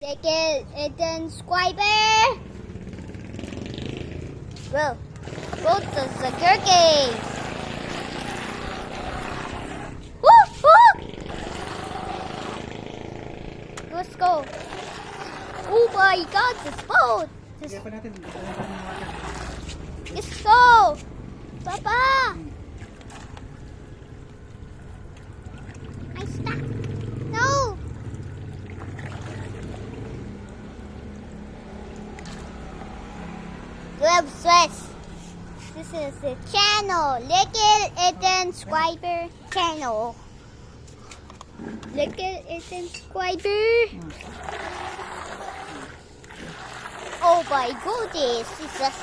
Take it, Ethan Squiber. Go to the gherkin. Woo, woo. Let's go. Oh my God, this boat. Let's go. Papa. I stuck. No. Love Swiss. This is the channel. Little Ethan Squiber channel. Little Ethan Squiber. Oh my goodness. This is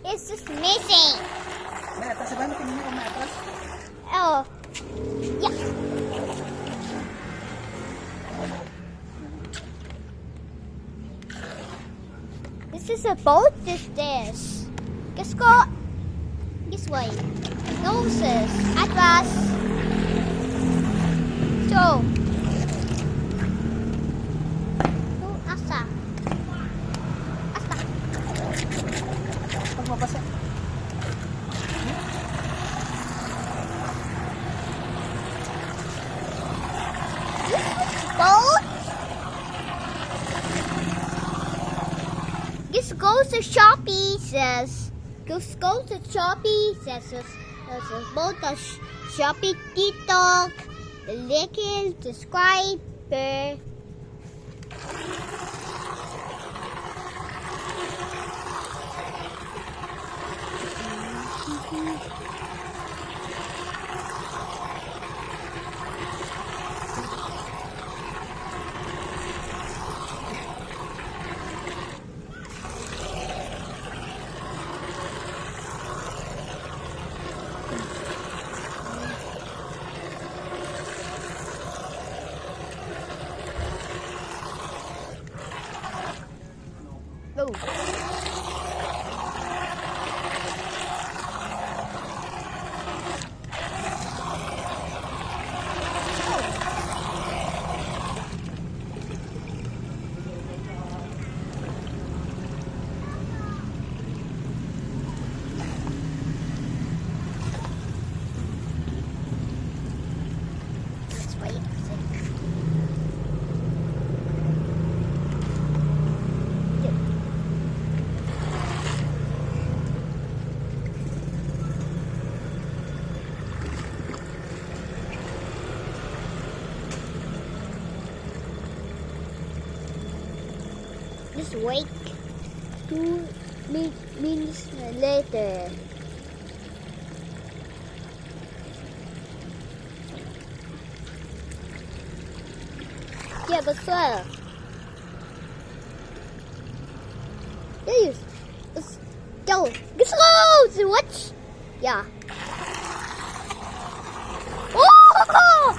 it's just missing. May atras sa bano, tingin mo kung may atras. Oh, yeah. This is a boat. This. Guess go. This way. Noses. Atlas. So. Oh, asa. Asa. Pag mabasa. Boat. This goes to Shopee says. This goes to Shopee says. This is both the Shopee TikTok. The little subscriber. Oh. Let's wait. Just wait 2 minutes later. Yeah, but sir. Let's go. Get slow! What? Yeah. Oh!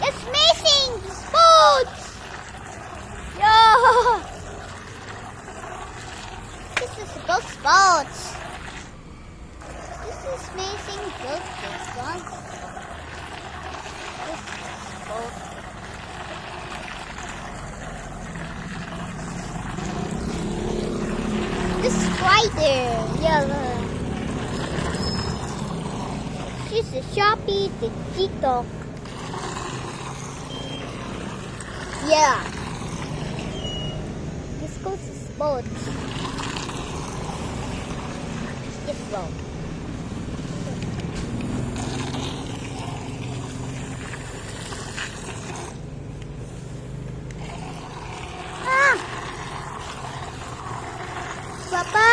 It's missing! Boats! Yeah! This is both boats. This is missing both this one. This is both. This is right there. Yeah, look. This is Shopee, the TikTok. Yeah. This goes to boats. This boat. Ah! Papa!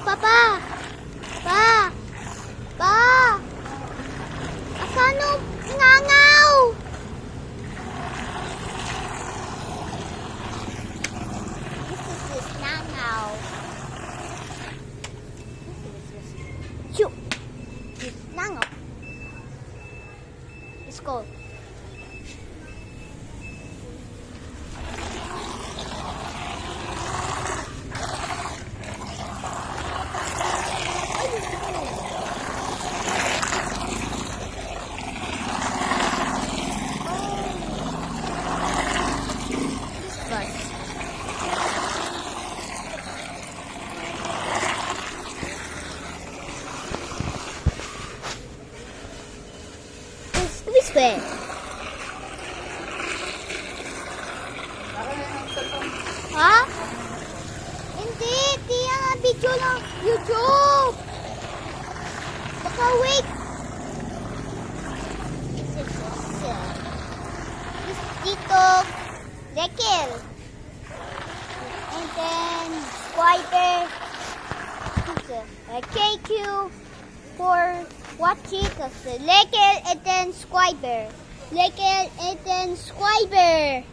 Papa! Pa! Pa! Asano nangaw? This is nangaw. Shoot! This nangaw. Let's go. way. Ha? Hindi, di yan. Video lang. YouTube. Baka wait. This Tito Lekil. And then Squire. KQ for watching us. Lekil and then Squire. Lekil and then Squire.